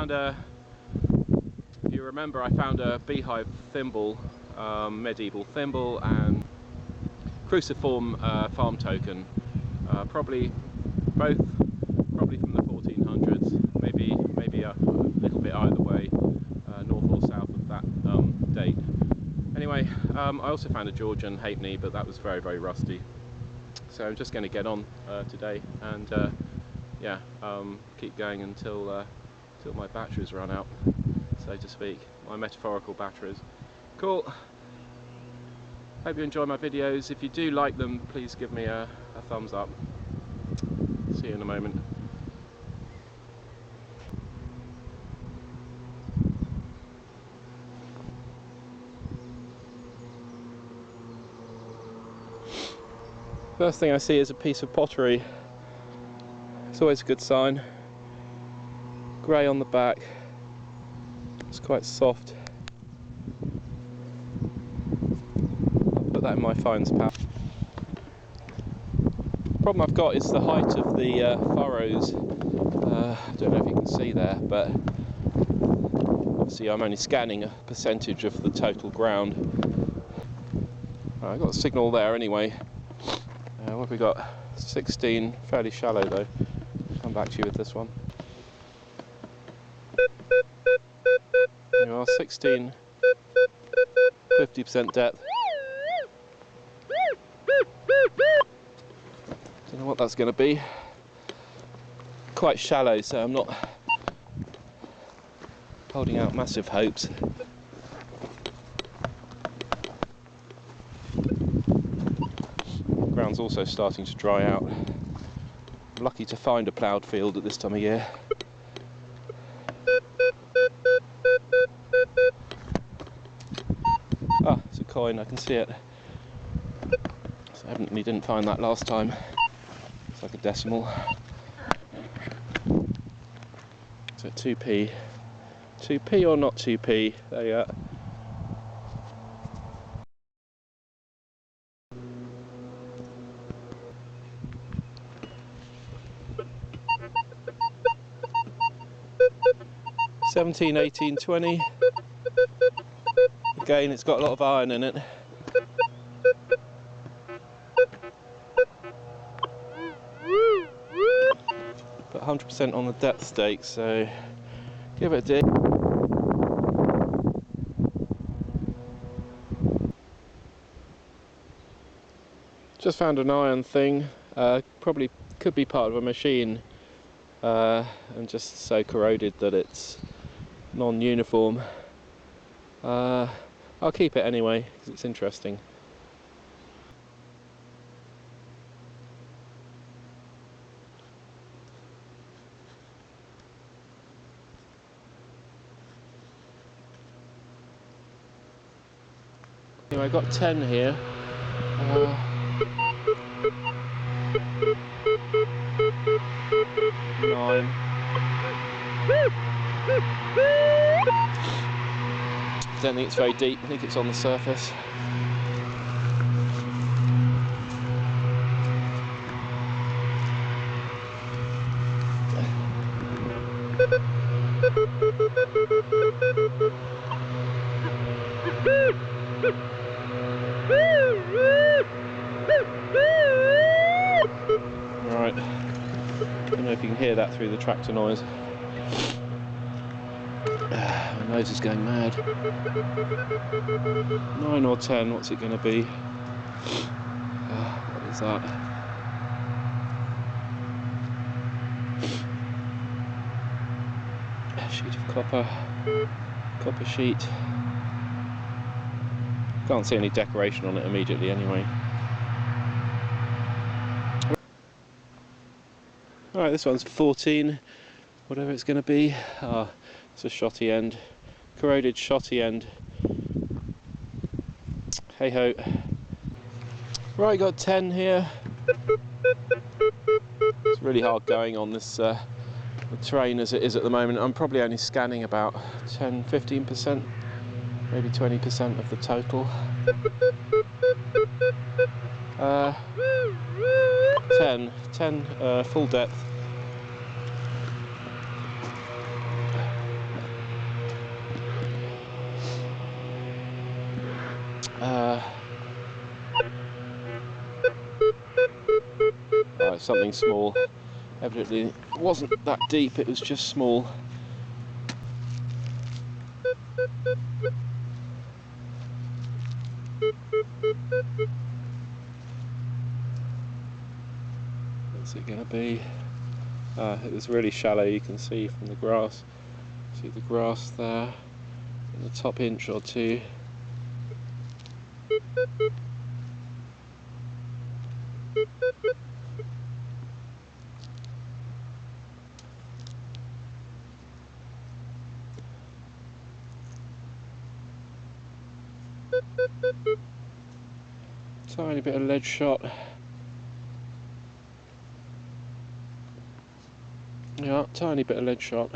found a, if you remember, I found a beehive thimble, medieval thimble, and cruciform farm token, probably both, probably from the 1400s, maybe a little bit either way, north or south of that date. Anyway, I also found a Georgian halfpenny, but that was very, very rusty. So I'm just going to get on today and yeah, keep going until my batteries run out, so to speak, my metaphorical batteries. Cool. Hope you enjoy my videos. If you do like them, please give me a thumbs up. See you in a moment. First thing I see is a piece of pottery. It's always a good sign. Grey on the back. It's quite soft. I'll put that in my finds pouch. Problem I've got is the height of the furrows. I don't know if you can see there, but see, I'm only scanning a percentage of the total ground. I've got a signal there anyway. What have we got? 16, fairly shallow though. I'll come back to you with this one. There you are, 16, 50% depth. Don't know what that's going to be. Quite shallow, so I'm not holding out massive hopes. Ground's also starting to dry out. I'm lucky to find a ploughed field at this time of year. Ah, it's a coin, I can see it. So I evidently didn't find that last time. It's like a decimal. So 2p. 2p or not 2p? There you are. $17, $18, $20. Again, it's got a lot of iron in it. But 100% on the depth stake, so give it a dig. Just found an iron thing. Probably could be part of a machine, and just so corroded that it's non-uniform. I'll keep it anyway because it's interesting. Anyway, I've got 10 here. 9. I don't think it's very deep, I think it's on the surface. Right, I don't know if you can hear that through the tractor noise. My nose is going mad. 9 or 10, what's it going to be? What is that? A sheet of copper sheet. Can't see any decoration on it immediately anyway. Alright, this one's 14, whatever it's going to be. Ah, it's a shotty end. Corroded shotty end. Hey ho. Right, got 10 here. It's really hard going on this the terrain as it is at the moment. I'm probably only scanning about 10-15%, maybe 20% of the total. 10 full depth. something small. Evidently it wasn't that deep, it was just small. What's it going to be? It was really shallow, you can see from the grass. See the grass there in the top inch or two. Tiny bit of lead shot. Yeah, tiny bit of lead shot.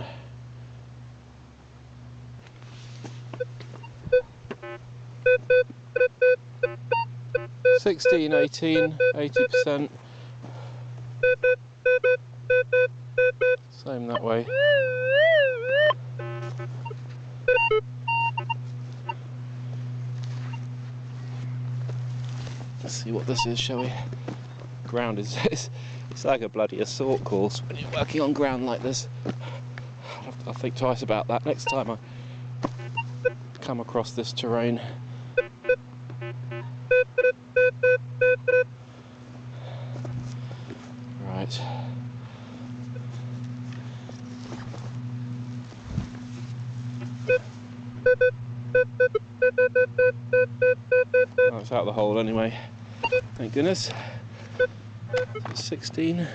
$16, $18, 80%. Same that way. Let's see what this is, shall we? Ground is it's like a bloody assault course when you're working on ground like this. I'll think twice about that next time I come across this terrain. Right. Oh, it's out of the hole anyway. Thank goodness. 16.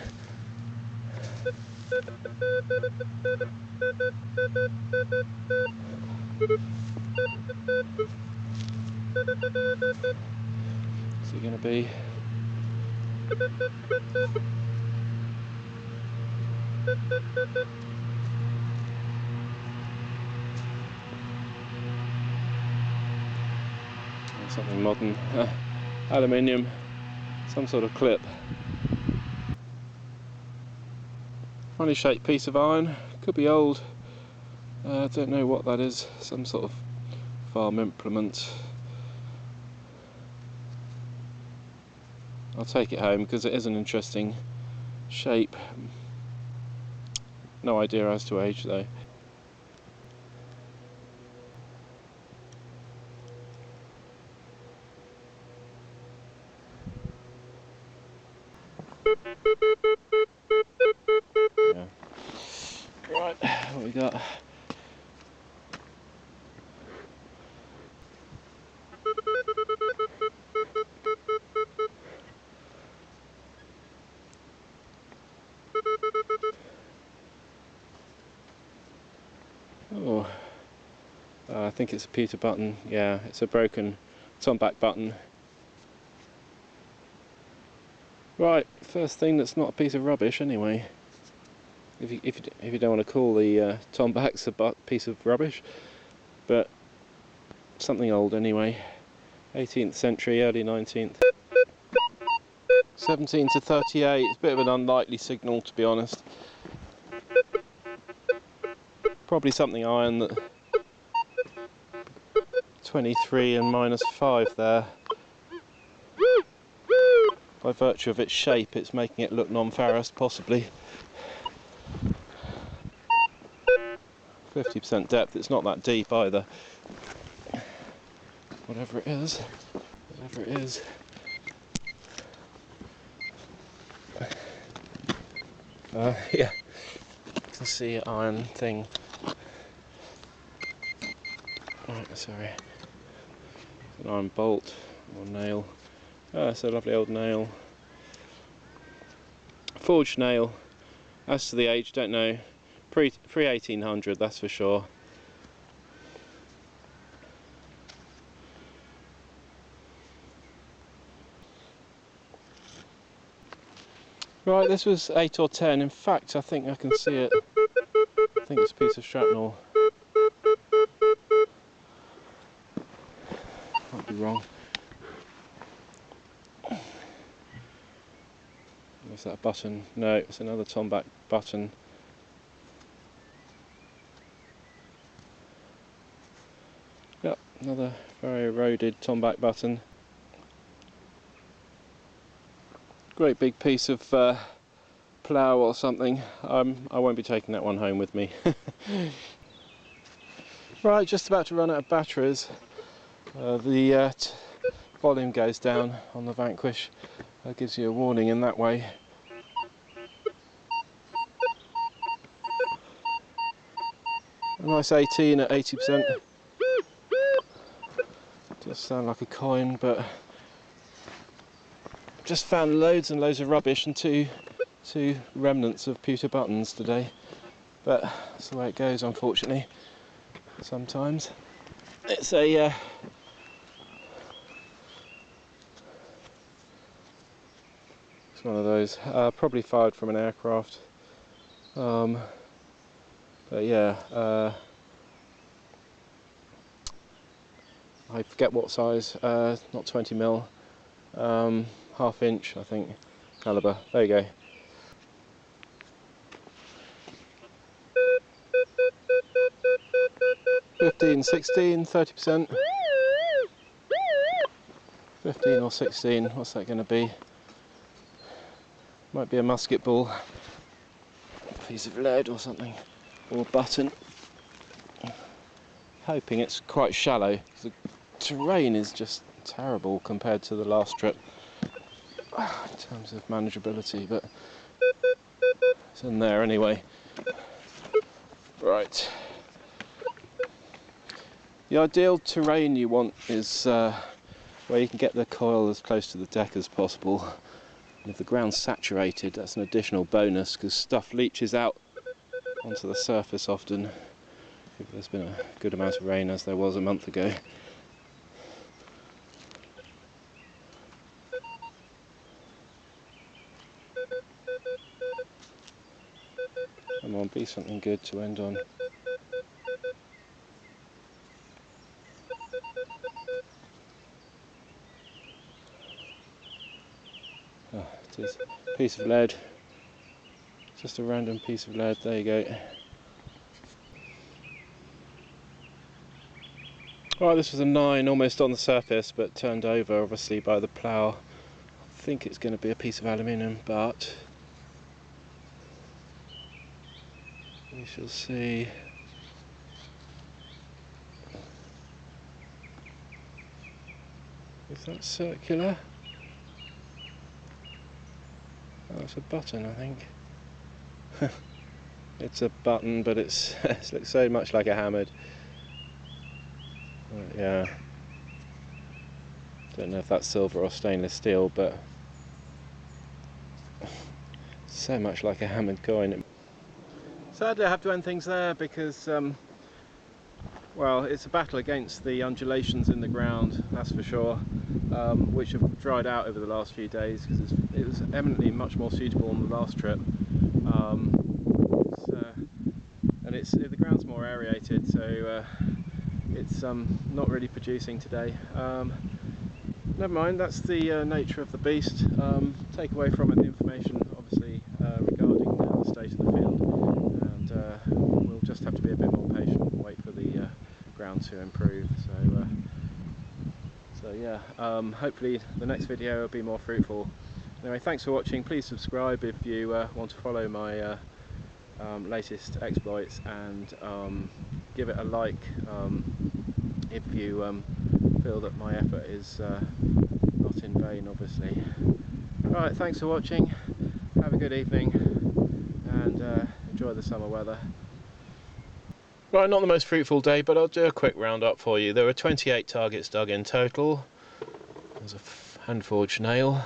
What's it going to be? Something modern. Aluminium. Some sort of clip. Funny shaped piece of iron. Could be old. I don't know what that is. Some sort of farm implement. I'll take it home because it is an interesting shape. No idea as to age though. Yeah. Right, what we got? Oh, I think it's a pewter button. Yeah, it's a broken tomback button. Right, first thing that's not a piece of rubbish anyway. If you don't want to call the tombacks a piece of rubbish, but something old anyway. 18th century, early 19th. 17 to 38. It's a bit of an unlikely signal, to be honest. Probably something iron that 23 and -5 there. By virtue of its shape, it's making it look non-ferrous, possibly. 50% depth, it's not that deep either. Whatever it is, whatever it is. Yeah, you can see an iron thing. Right, sorry. An iron bolt or nail. Oh, it's a lovely old nail. Forged nail. As to the age, don't know. Pre-1800, that's for sure. Right, this was 8 or 10. In fact, I think I can see it. I think it's a piece of shrapnel. Might be wrong. Is that a button? No, it's another tomback button. Yep, another very eroded tomback button. Great big piece of plough or something. I won't be taking that one home with me. Right, just about to run out of batteries. The volume goes down on the Vanquish. That gives you a warning in that way. A nice 18 at 80%. Does sound like a coin, but just found loads and loads of rubbish and two remnants of pewter buttons today. But that's the way it goes, unfortunately. Sometimes it's a it's one of those, probably fired from an aircraft. But yeah, I forget what size, not 20mm, ½ inch I think, calibre. There you go. $15, $16, 30%. 15 or 16, what's that going to be? Might be a musket ball, a piece of lead or something, or button. Hoping it's quite shallow. The terrain is just terrible compared to the last trip in terms of manageability, but it's in there anyway. Right. The ideal terrain you want is where you can get the coil as close to the deck as possible. And if the ground's saturated, that's an additional bonus because stuff leaches out onto the surface often. If there's been a good amount of rain, as there was a month ago. Come on, be something good to end on. Oh, it is a piece of lead. Just a random piece of lead, there you go. Right, this was a 9, almost on the surface, but turned over obviously by the plough. I think it's going to be a piece of aluminium, but we shall see. Is that circular? Oh, it's a button, I think. It's a button, but it looks so much like a hammered. Yeah. Don't know if that's silver or stainless steel, but so much like a hammered coin. Sadly I have to end things there because well, it's a battle against the undulations in the ground, that's for sure, which have dried out over the last few days because it was eminently much more suitable on the last trip. And the ground's more aerated, so it's not really producing today. Never mind, that's the nature of the beast. Take away from it the information, obviously, regarding the state of the field, and we'll just have to be a bit more patient and wait for the ground to improve. So yeah, hopefully the next video will be more fruitful. Anyway, thanks for watching. Please subscribe if you want to follow my latest exploits, and give it a like if you feel that my effort is not in vain, obviously. Right, thanks for watching, have a good evening, and enjoy the summer weather. Right, not the most fruitful day, but I'll do a quick roundup for you. There were 28 targets dug in total. There's a hand-forged nail.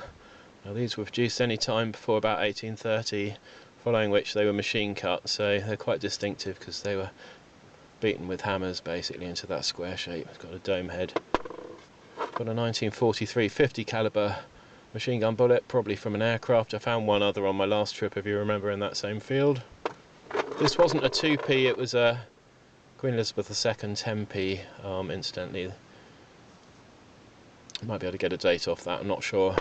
Now, these were produced any time before about 1830, following which they were machine cut, so they're quite distinctive because they were beaten with hammers basically into that square shape. It's got a dome head. Got a 1943 50 caliber machine gun bullet, probably from an aircraft. I found one other on my last trip, if you remember, in that same field. This wasn't a 2p, it was a Queen Elizabeth II 10p, incidentally. I might be able to get a date off that, I'm not sure.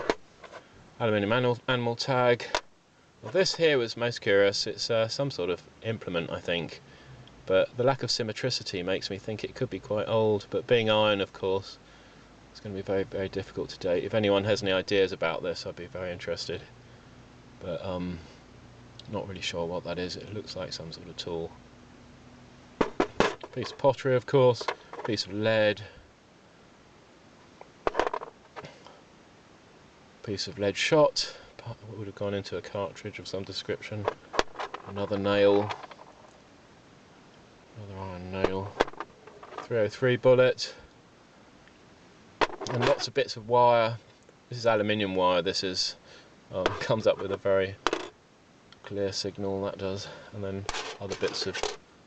Aluminium animal tag. Well, this here was most curious. It's some sort of implement, I think, but the lack of symmetricity makes me think it could be quite old, but being iron, of course, it's going to be very, very difficult to date. If anyone has any ideas about this, I'd be very interested. But Not really sure what that is. It looks like some sort of tool. Piece of pottery, of course. Piece of lead. Piece of lead shot. What would have gone into a cartridge of some description. Another nail. Another iron nail. 303 bullet. And lots of bits of wire. This is aluminium wire. This is comes up with a very clear signal, that does. And then other bits of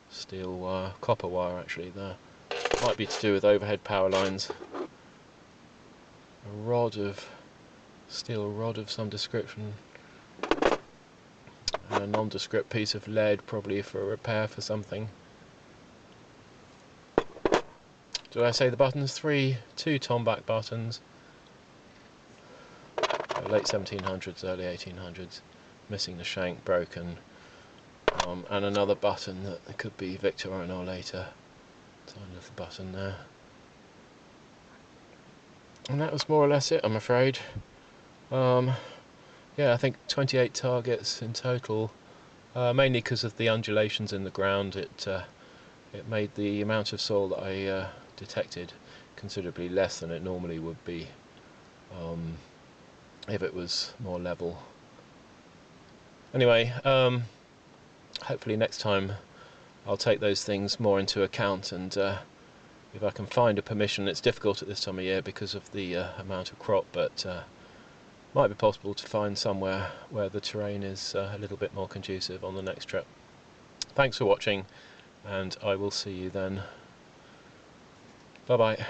steel wire, copper wire actually there. Might be to do with overhead power lines. A rod of steel rod of some description. And a nondescript piece of lead, probably for a repair for something. Do I say the buttons? Two Tombac buttons. Late 1700s, early 1800s. Missing the shank, broken. And another button that could be Victorine or later. Tiny little button there. And that was more or less it, I'm afraid. Yeah, I think 28 targets in total. Mainly because of the undulations in the ground. It made the amount of soil that I detected considerably less than it normally would be if it was more level. Anyway, hopefully next time I'll take those things more into account, and if I can find a permission. It's difficult at this time of year because of the amount of crop, but might be possible to find somewhere where the terrain is a little bit more conducive on the next trip. Thanks for watching, and I will see you then. Bye bye.